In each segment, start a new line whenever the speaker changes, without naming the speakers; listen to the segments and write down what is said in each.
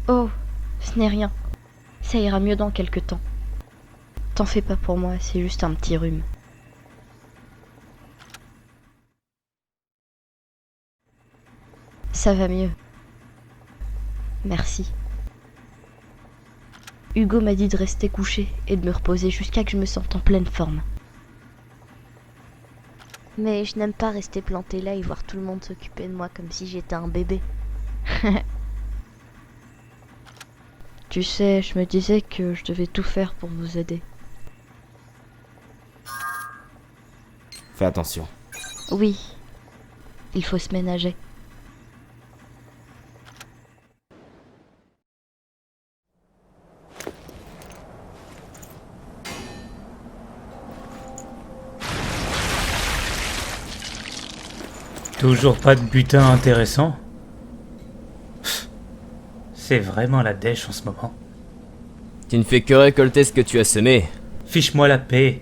Oh, ce n'est rien. Ça ira mieux dans quelque temps. T'en fais pas pour moi, c'est juste un petit rhume. Ça va mieux. Merci. Hugo m'a dit de rester couché et de me reposer jusqu'à que je me sente en pleine forme. Mais je n'aime pas rester plantée là et voir tout le monde s'occuper de moi comme si j'étais un bébé. Tu sais, je me disais que je devais tout faire pour vous aider.
Fais attention.
Oui, il faut se ménager.
Toujours pas de butin intéressant. C'est vraiment la dèche en ce moment.
Tu ne fais que récolter ce que tu as semé.
Fiche-moi la paix.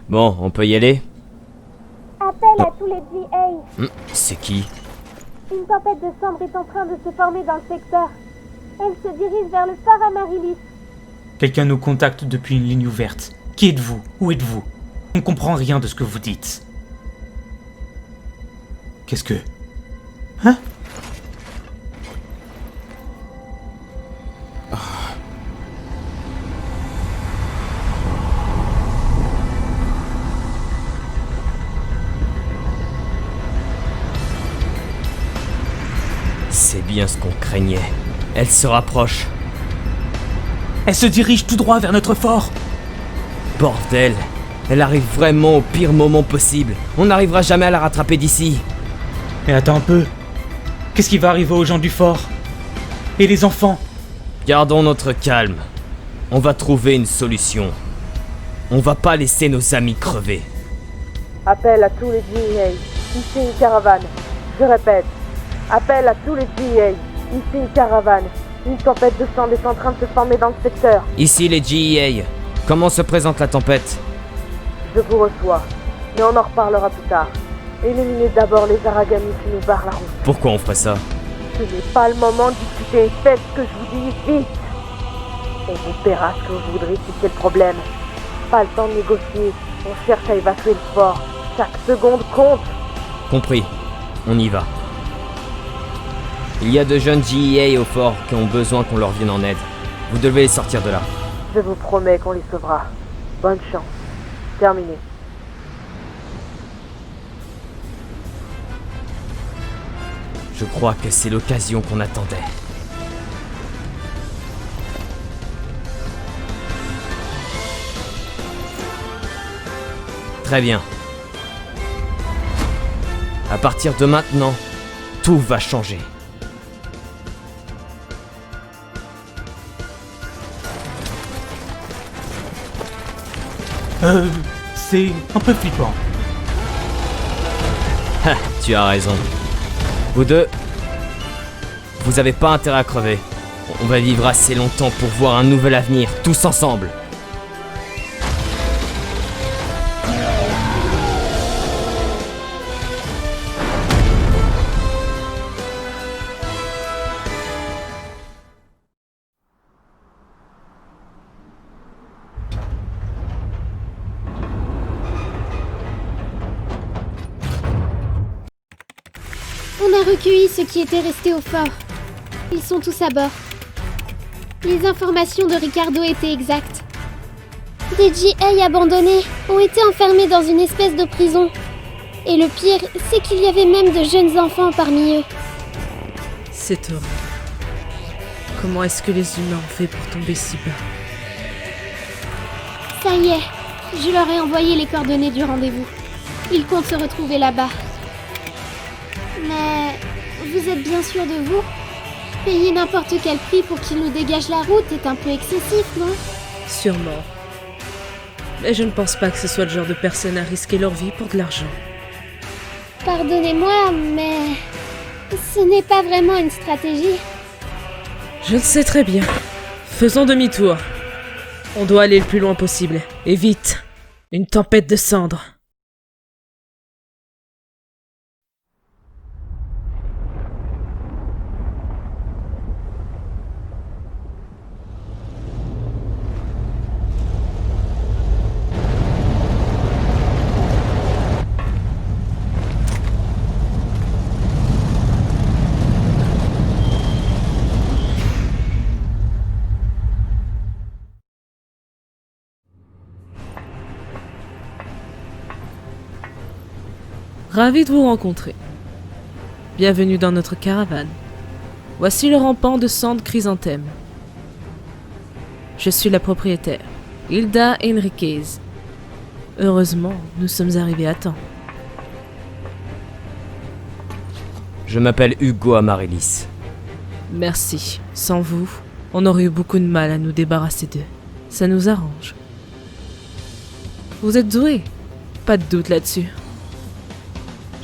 Bon, on peut y aller?
Appel à tous les GA.
C'est qui?
Une tempête de cendres est en train de se former dans le secteur. Elle se dirige vers le phare Amaryllis.
Quelqu'un nous contacte depuis une ligne ouverte. Qui êtes-vous? Où êtes-vous? On ne comprend rien de ce que vous dites. Qu'est-ce que... Hein?
C'est bien ce qu'on craignait. Elle se rapproche.
Elle se dirige tout droit vers notre fort.
Bordel! Elle arrive vraiment au pire moment possible. On n'arrivera jamais à la rattraper d'ici.
Mais attends un peu. Qu'est-ce qui va arriver aux gens du fort? Et les enfants?
Gardons notre calme. On va trouver une solution. On va pas laisser nos amis crever.
Appel à tous les GA. Ici une caravane. Je répète. Appel à tous les GA. Ici une caravane. Une tempête de cendres est en train de se former dans le secteur.
Ici les GEA. Comment se présente la tempête?
Je vous reçois. Mais on en reparlera plus tard. Éliminez d'abord les Aragami qui nous barrent la route.
Pourquoi on ferait ça?
Ce n'est pas le moment de discuter. Faites ce que je vous dis vite. On vous paiera ce que vous voudrez si c'est le problème. Pas le temps de négocier. On cherche à évacuer le fort. Chaque seconde compte.
Compris. On y va. Il y a de jeunes GEA au fort qui ont besoin qu'on leur vienne en aide. Vous devez les sortir de là.
Je vous promets qu'on les sauvera. Bonne chance. Terminé.
Je crois que c'est l'occasion qu'on attendait. Très bien. À partir de maintenant, tout va changer.
C'est un peu flippant.
Ha, tu as raison. Vous deux, vous avez pas intérêt à crever. On va vivre assez longtemps pour voir un nouvel avenir, tous ensemble.
On a recueilli ceux qui étaient restés au fort. Ils sont tous à bord. Les informations de Ricardo étaient exactes. Des GA abandonnés ont été enfermés dans une espèce de prison. Et le pire, c'est qu'il y avait même de jeunes enfants parmi eux.
C'est horrible. Comment est-ce que les humains ont fait pour tomber si bas?
Ça y est, je leur ai envoyé les coordonnées du rendez-vous. Ils comptent se retrouver là-bas. Mais vous êtes bien sûr de vous? Payer n'importe quel prix pour qu'ils nous dégagent la route est un peu excessif, non?
Sûrement. Mais je ne pense pas que ce soit le genre de personnes à risquer leur vie pour de l'argent.
Pardonnez-moi, mais ce n'est pas vraiment une stratégie.
Je le sais très bien. Faisons demi-tour. On doit aller le plus loin possible. Et vite. Une tempête de cendres. Ravi de vous rencontrer. Bienvenue dans notre caravane. Voici le rampant de cendres chrysanthème. Je suis la propriétaire, Hilda Enriquez. Heureusement, nous sommes arrivés à temps.
Je m'appelle Hugo Amaryllis.
Merci. Sans vous, on aurait eu beaucoup de mal à nous débarrasser d'eux. Ça nous arrange. Vous êtes doué. Pas de doute là-dessus.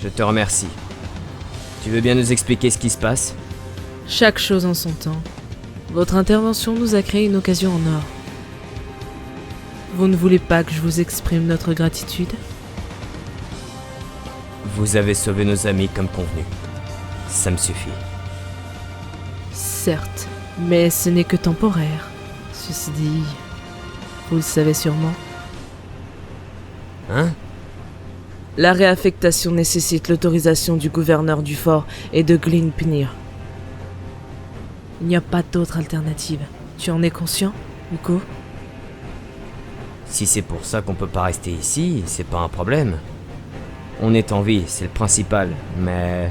Je te remercie. Tu veux bien nous expliquer ce qui se passe?
Chaque chose en son temps. Votre intervention nous a créé une occasion en or. Vous ne voulez pas que je vous exprime notre gratitude?
Vous avez sauvé nos amis comme convenu. Ça me suffit.
Certes, mais ce n'est que temporaire. Ceci dit, vous le savez sûrement.
Hein?
La réaffectation nécessite l'autorisation du gouverneur du fort et de Glenpnir. Il n'y a pas d'autre alternative. Tu en es conscient, Hugo?
Si c'est pour ça qu'on peut pas rester ici, c'est pas un problème. On est en vie, c'est le principal, mais...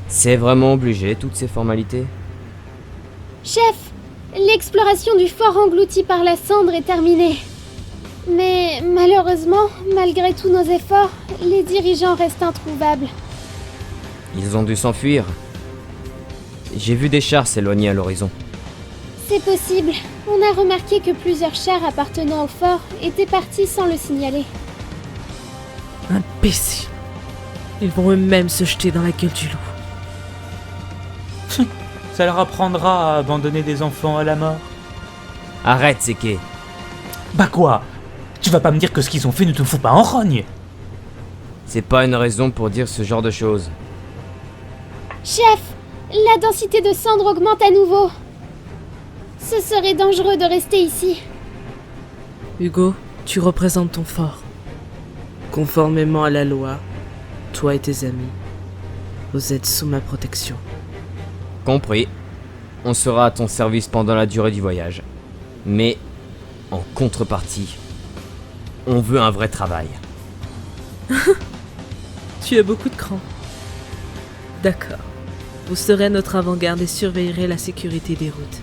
C'est vraiment obligé, toutes ces formalités?
Chef, l'exploration du fort englouti par la cendre est terminée. Mais malheureusement, malgré tous nos efforts, les dirigeants restent introuvables.
Ils ont dû s'enfuir. J'ai vu des chars s'éloigner à l'horizon.
C'est possible. On a remarqué que plusieurs chars appartenant au fort étaient partis sans le signaler.
Imbéciles. Ils vont eux-mêmes se jeter dans la gueule du loup.
Ça leur apprendra à abandonner des enfants à la mort.
Arrête, Seke.
Bah quoi? Tu vas pas me dire que ce qu'ils ont fait ne te fout pas en rogne?
C'est pas une raison pour dire ce genre de choses.
Chef, la densité de cendres augmente à nouveau. Ce serait dangereux de rester ici.
Hugo, tu représentes ton fort. Conformément à la loi, toi et tes amis, vous êtes sous ma protection.
Compris. On sera à ton service pendant la durée du voyage. Mais, en contrepartie, on veut un vrai travail.
Tu as beaucoup de cran. D'accord. Vous serez notre avant-garde et surveillerez la sécurité des routes.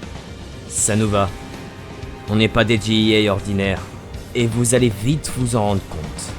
Ça nous va. On n'est pas des GIA ordinaires. Et vous allez vite vous en rendre compte.